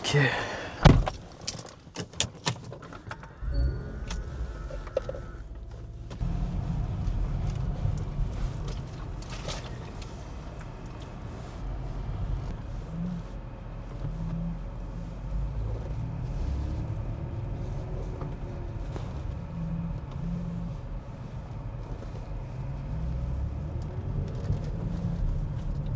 Ok.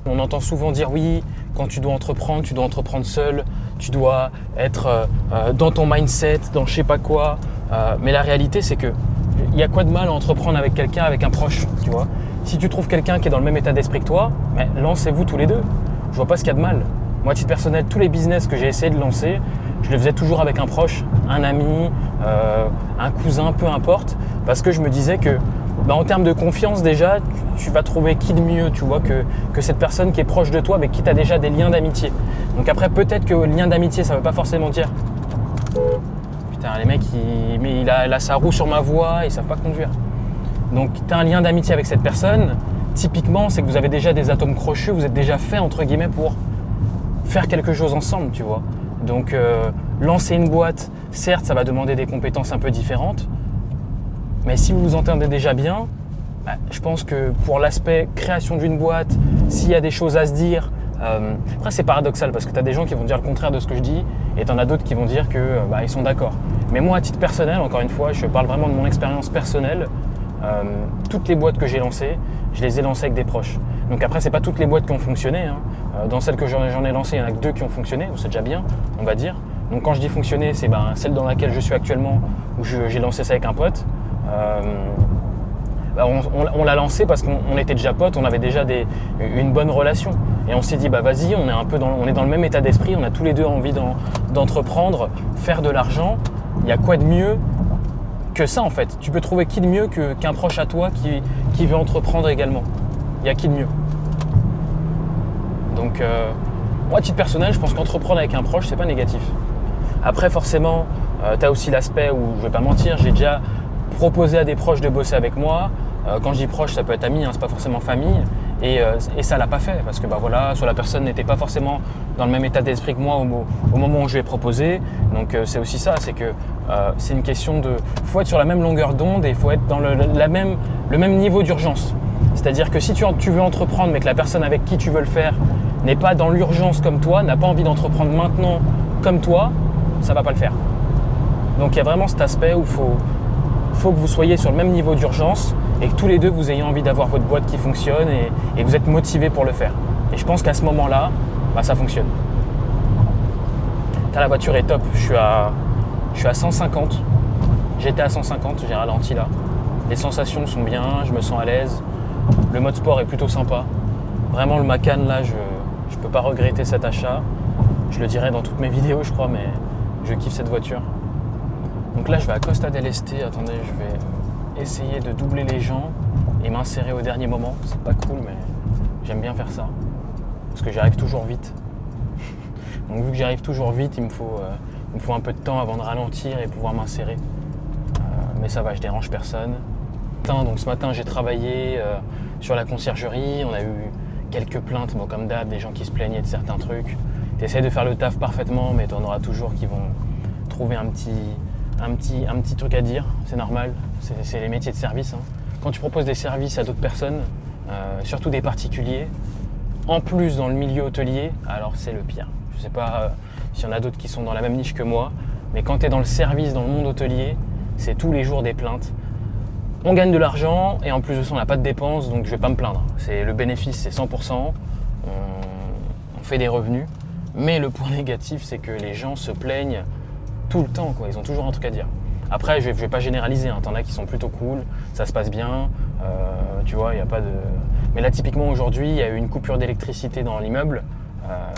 On entend souvent dire oui, quand tu dois entreprendre seul, tu dois être dans ton mindset, dans je sais pas quoi. Mais la réalité, c'est que il y a quoi de mal à entreprendre avec quelqu'un, avec un proche, tu vois. Si tu trouves quelqu'un qui est dans le même état d'esprit que toi, lancez-vous tous les deux. Je vois pas ce qu'il y a de mal. Moi, à titre personnel, tous les business que j'ai essayé de lancer, je les faisais toujours avec un proche, un ami, un cousin, peu importe, parce que je me disais que en termes de confiance déjà, tu vas trouver qui de mieux, tu vois, que cette personne qui est proche de toi, avec qui tu as déjà des liens d'amitié. Donc après, peut-être que lien d'amitié, ça ne veut pas forcément dire putain, les mecs, il a sa roue sur ma voie, ils savent pas conduire. Donc tu as un lien d'amitié avec cette personne, typiquement, c'est que vous avez déjà des atomes crochus, vous êtes déjà fait, entre guillemets, pour faire quelque chose ensemble, tu vois. Donc lancer une boîte, certes, ça va demander des compétences un peu différentes, mais si vous vous entendez déjà bien, je pense que pour l'aspect création d'une boîte, s'il y a des choses à se dire, après c'est paradoxal parce que tu as des gens qui vont dire le contraire de ce que je dis et tu en as d'autres qui vont dire que ils sont d'accord. Mais moi, à titre personnel, encore une fois, je parle vraiment de mon expérience personnelle. Toutes les boîtes que j'ai lancées, je les ai lancées avec des proches. Donc après, c'est pas toutes les boîtes qui ont fonctionné. Dans celles que j'en ai lancées, il y en a que 2 qui ont fonctionné, c'est déjà bien, on va dire. Donc quand je dis fonctionner, c'est celle dans laquelle je suis actuellement, où j'ai lancé ça avec un pote. On l'a lancé parce qu'on était déjà potes, on avait déjà une bonne relation. Et on s'est dit, vas-y, on est dans le même état d'esprit, on a tous les deux envie d'entreprendre, faire de l'argent. Il y a quoi de mieux que ça en fait? Tu peux trouver qui de mieux qu'un proche à toi qui veut entreprendre également? Il y a qui de mieux? Donc, moi, à titre personnel, je pense qu'entreprendre avec un proche, c'est pas négatif. Après, forcément, tu as aussi l'aspect où, je vais pas mentir, j'ai déjà proposé à des proches de bosser avec moi. Quand je dis proche, ça peut être ami, c'est pas forcément famille. Et ça l'a pas fait parce que soit la personne n'était pas forcément dans le même état d'esprit que moi au moment où je lui ai proposé. Donc c'est aussi ça, c'est que c'est une question de, faut être sur la même longueur d'onde et il faut être dans le même niveau d'urgence. C'est-à-dire que si tu veux entreprendre mais que la personne avec qui tu veux le faire n'est pas dans l'urgence comme toi, n'a pas envie d'entreprendre maintenant comme toi, ça va pas le faire. Donc il y a vraiment cet aspect où il faut que vous soyez sur le même niveau d'urgence et que tous les deux vous ayez envie d'avoir votre boîte qui fonctionne et vous êtes motivés pour le faire. Et je pense qu'à ce moment-là, ça fonctionne. La voiture est top, je suis à 150, j'étais à 150, j'ai ralenti là. Les sensations sont bien, je me sens à l'aise, le mode sport est plutôt sympa. Vraiment le Macan là, je peux pas regretter cet achat. Je le dirai dans toutes mes vidéos je crois, mais je kiffe cette voiture. Donc là je vais à Costa del Este, attendez, je vais essayer de doubler les gens et m'insérer au dernier moment. C'est pas cool mais j'aime bien faire ça, parce que j'arrive toujours vite. Donc vu que j'arrive toujours vite, il me faut un peu de temps avant de ralentir et pouvoir m'insérer. Mais ça va, je dérange personne. Donc ce matin j'ai travaillé sur la conciergerie, on a eu quelques plaintes, comme d'hab, des gens qui se plaignaient de certains trucs. Tu essaies de faire le taf parfaitement, mais tu en auras toujours qui vont trouver un petit truc à dire, c'est normal, c'est les métiers de service. Quand tu proposes des services à d'autres personnes, surtout des particuliers, en plus dans le milieu hôtelier, alors c'est le pire. Je ne sais pas s'il y en a d'autres qui sont dans la même niche que moi, mais quand tu es dans le service, dans le monde hôtelier, c'est tous les jours des plaintes. On gagne de l'argent et en plus de ça, on n'a pas de dépenses, donc je ne vais pas me plaindre. Le bénéfice, c'est 100%, on fait des revenus, mais le point négatif, c'est que les gens se plaignent tout le temps, quoi. Ils ont toujours un truc à dire. Après, je vais pas généraliser, t'en as qui sont plutôt cool, ça se passe bien, tu vois, il n'y a pas de... Mais là, typiquement, aujourd'hui, il y a eu une coupure d'électricité dans l'immeuble,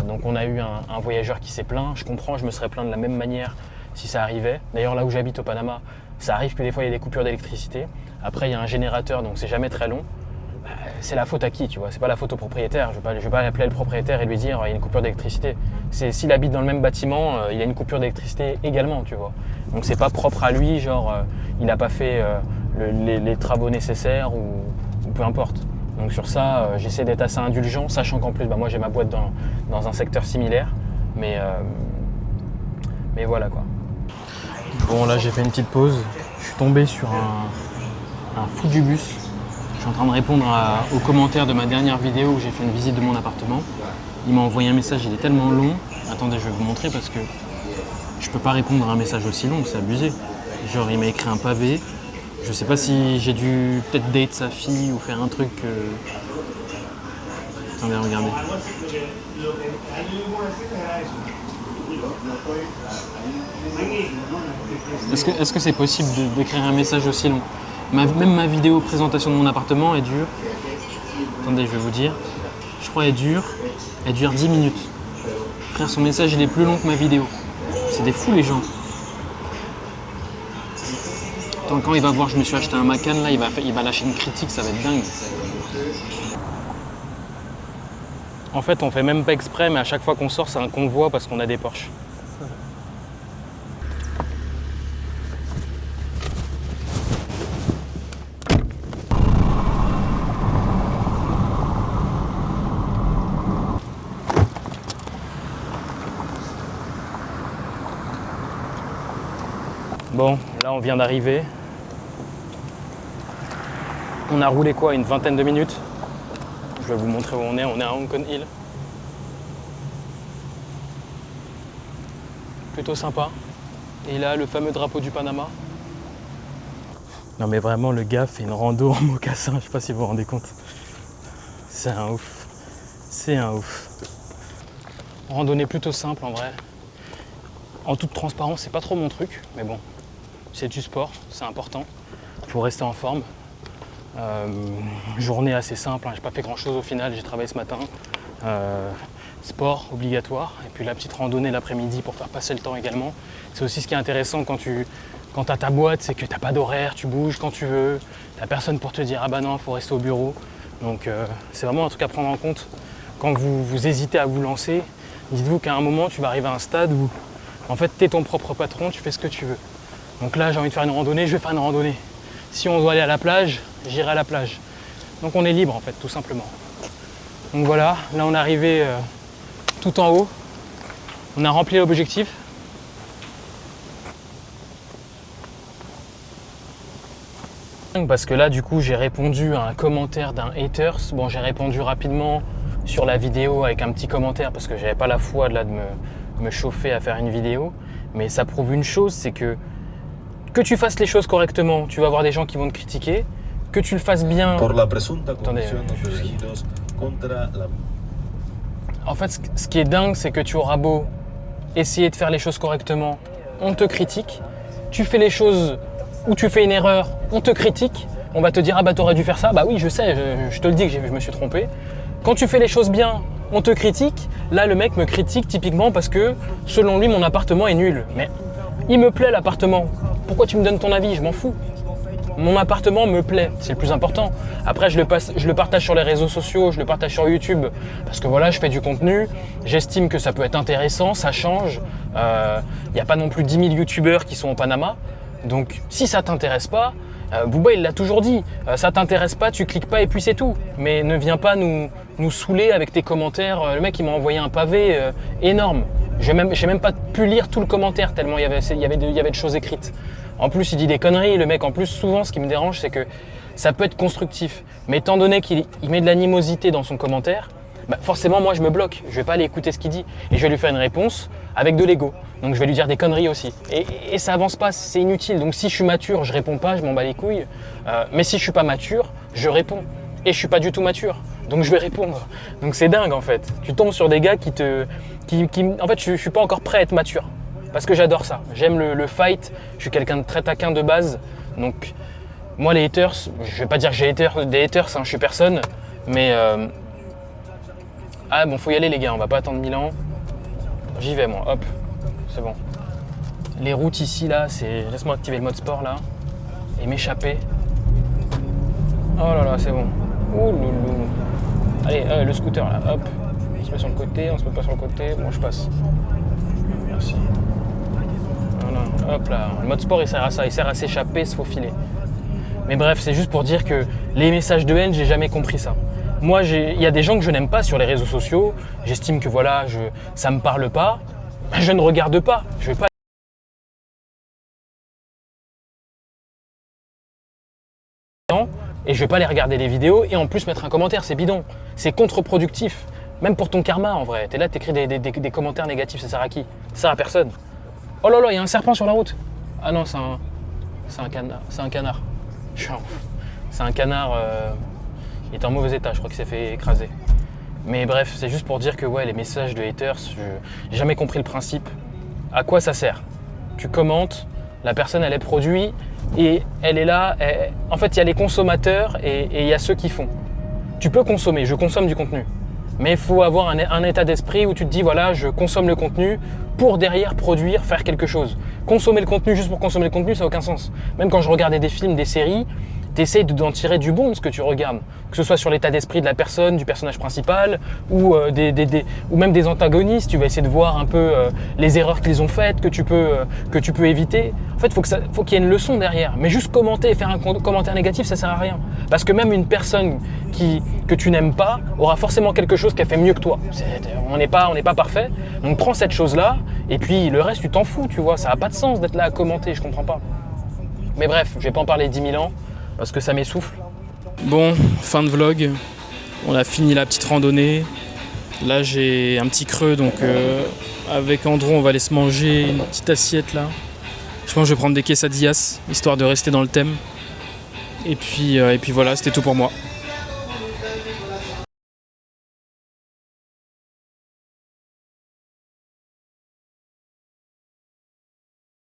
donc on a eu un voyageur qui s'est plaint. Je comprends, je me serais plaint de la même manière si ça arrivait. D'ailleurs, là où j'habite au Panama, ça arrive que des fois, il y a des coupures d'électricité. Après, il y a un générateur, donc c'est jamais très long. C'est la faute à qui, tu vois? C'est pas la faute au propriétaire. Je vais pas appeler le propriétaire et lui dire il y a une coupure d'électricité. S'il habite dans le même bâtiment, il y a une coupure d'électricité également, tu vois. Donc c'est pas propre à lui, il n'a pas fait les travaux nécessaires ou peu importe. Donc sur ça, j'essaie d'être assez indulgent, sachant qu'en plus, moi j'ai ma boîte dans un secteur similaire. Mais Mais voilà quoi. Bon là j'ai fait une petite pause. Je suis tombé sur un fou du bus. Je suis en train de répondre aux commentaires de ma dernière vidéo où j'ai fait une visite de mon appartement. Il m'a envoyé un message, il est tellement long. Attendez, je vais vous montrer parce que je peux pas répondre à un message aussi long, c'est abusé. Genre il m'a écrit un pavé. Je sais pas si j'ai dû peut-être date sa fille ou faire un truc. Attendez, regardez. Est-ce que c'est possible d'écrire un message aussi long? Même ma vidéo présentation de mon appartement est dure. Attendez, je vais vous dire. Je crois qu'elle dure 10 minutes. Frère, son message il est plus long que ma vidéo. C'est des fous les gens. Attends, quand il va voir, je me suis acheté un Macan là, il va lâcher une critique, ça va être dingue. En fait, on fait même pas exprès, mais à chaque fois qu'on sort, c'est un convoi parce qu'on a des Porsche. Bon, là on vient d'arriver. On a roulé quoi, une vingtaine de minutes. Je vais vous montrer où on est à Hong Kong Hill. Plutôt sympa. Et là, le fameux drapeau du Panama. Non mais vraiment, le gars fait une rando en mocassin, je sais pas si vous vous rendez compte. C'est un ouf. C'est un ouf. Randonnée plutôt simple en vrai. En toute transparence, c'est pas trop mon truc, mais bon. C'est du sport, c'est important. Il faut rester en forme. Journée assez simple, hein. J'ai pas fait grand chose au final, j'ai travaillé ce matin. Sport obligatoire, et puis la petite randonnée l'après-midi pour faire passer le temps également. C'est aussi ce qui est intéressant quand tu as ta boîte, c'est que tu n'as pas d'horaire, tu bouges quand tu veux, tu n'as personne pour te dire ah bah non, il faut rester au bureau. Donc c'est vraiment un truc à prendre en compte. Quand vous hésitez à vous lancer, dites-vous qu'à un moment tu vas arriver à un stade où en fait tu es ton propre patron, tu fais ce que tu veux. Donc là j'ai envie de faire une randonnée, je vais faire une randonnée. Si on doit aller à la plage, j'irai à la plage. Donc on est libre en fait, tout simplement. Donc voilà, là on est arrivé tout en haut. On a rempli l'objectif. Parce que là du coup j'ai répondu à un commentaire d'un haters. Bon, j'ai répondu rapidement sur la vidéo avec un petit commentaire parce que j'avais pas la foi de me chauffer à faire une vidéo. Mais ça prouve une chose, c'est que tu fasses les choses correctement, tu vas avoir des gens qui vont te critiquer. Que tu le fasses bien. Attendez, en fait, ce qui est dingue, c'est que tu auras beau essayer de faire les choses correctement, on te critique. Tu fais les choses où tu fais une erreur, on te critique. On va te dire, ah bah t'aurais dû faire ça. Bah oui, je sais, je te le dis que je me suis trompé. Quand tu fais les choses bien, on te critique. Là, le mec me critique typiquement parce que, selon lui, mon appartement est nul. Mais il me plaît l'appartement. Pourquoi tu me donnes ton avis? Je m'en fous. Mon appartement me plaît, c'est le plus important. Après, je le partage sur les réseaux sociaux, je le partage sur YouTube parce que voilà, je fais du contenu. J'estime que ça peut être intéressant, ça change. Il n'y a pas non plus 10 000 youtubeurs qui sont au Panama. Donc, si ça t'intéresse pas, Booba il l'a toujours dit, ça t'intéresse pas, tu cliques pas et puis c'est tout. Mais ne viens pas nous saouler avec tes commentaires. Le mec, il m'a envoyé un pavé énorme. J'ai même pas pu lire tout le commentaire tellement il y avait de choses écrites. En plus, il dit des conneries, le mec. En plus, souvent, ce qui me dérange, c'est que ça peut être constructif. Mais étant donné qu'il met de l'animosité dans son commentaire, bah forcément, moi, je me bloque. Je vais pas aller écouter ce qu'il dit. Et je vais lui faire une réponse avec de l'ego. Donc, je vais lui dire des conneries aussi. Et ça avance pas, c'est inutile. Donc, si je suis mature, je réponds pas, je m'en bats les couilles. Mais si je suis pas mature, je réponds. Et je suis pas du tout mature. Donc, je vais répondre. Donc, c'est dingue, en fait. Tu tombes sur des gars en fait, je suis pas encore prêt à être mature. Parce que j'adore ça, j'aime le fight, je suis quelqu'un de très taquin de base, donc moi les haters, je vais pas dire que j'ai des haters, hein, je suis personne, mais ah bon, faut y aller les gars, on va pas attendre 1000 ans, j'y vais moi, hop, c'est bon. Les routes ici là, laisse-moi activer le mode sport là, et m'échapper. Oh là là, c'est bon, ouh loulou. Allez, le scooter là, hop, on se met sur le côté, on se met pas sur le côté, bon je passe, merci. Hop là, le mode sport il sert à ça, il sert à s'échapper, se faufiler. Mais bref, c'est juste pour dire que les messages de haine, j'ai jamais compris ça. Moi, il y a des gens que je n'aime pas sur les réseaux sociaux, j'estime que voilà, ça me parle pas, je ne regarde pas, je vais pas et je vais pas aller regarder les vidéos et en plus mettre un commentaire, c'est bidon. C'est contre-productif. Même pour ton karma en vrai. T'es là, t'écris des commentaires négatifs, ça sert à qui? Ça sert à personne. Oh là là, il y a un serpent sur la route. Ah non, c'est un canard. C'est un canard. C'est un canard. Il est en mauvais état, je crois qu'il s'est fait écraser. Mais bref, c'est juste pour dire que ouais, les messages de haters, j'ai jamais compris le principe. À quoi ça sert? Tu commentes, la personne elle est produit et elle est là. En fait, il y a les consommateurs et il y a ceux qui font. Tu peux consommer, je consomme du contenu. Mais il faut avoir un état d'esprit où tu te dis voilà, je consomme le contenu pour derrière produire, faire quelque chose. Consommer le contenu juste pour consommer le contenu, ça n'a aucun sens. Même quand je regardais des films, des séries, tu essayes d'en tirer du bon de ce que tu regardes. Que ce soit sur l'état d'esprit de la personne, du personnage principal, ou même des antagonistes. Tu vas essayer de voir un peu les erreurs qu'ils ont faites, que tu peux éviter. En fait, faut qu'il y ait une leçon derrière. Mais juste commenter et faire un commentaire négatif, ça sert à rien. Parce que même une personne que tu n'aimes pas aura forcément quelque chose qui a fait mieux que toi. On n'est pas parfait. Donc prends cette chose-là, et puis le reste, tu t'en fous, tu vois. Ça n'a pas de sens d'être là à commenter, je comprends pas. Mais bref, je vais pas en parler 10 000 ans. Parce que ça m'essouffle. Bon, fin de vlog. On a fini la petite randonnée. Là, j'ai un petit creux, donc avec Andrew, on va aller se manger une petite assiette là. Je pense que je vais prendre des quesadillas, histoire de rester dans le thème. Et puis voilà, c'était tout pour moi.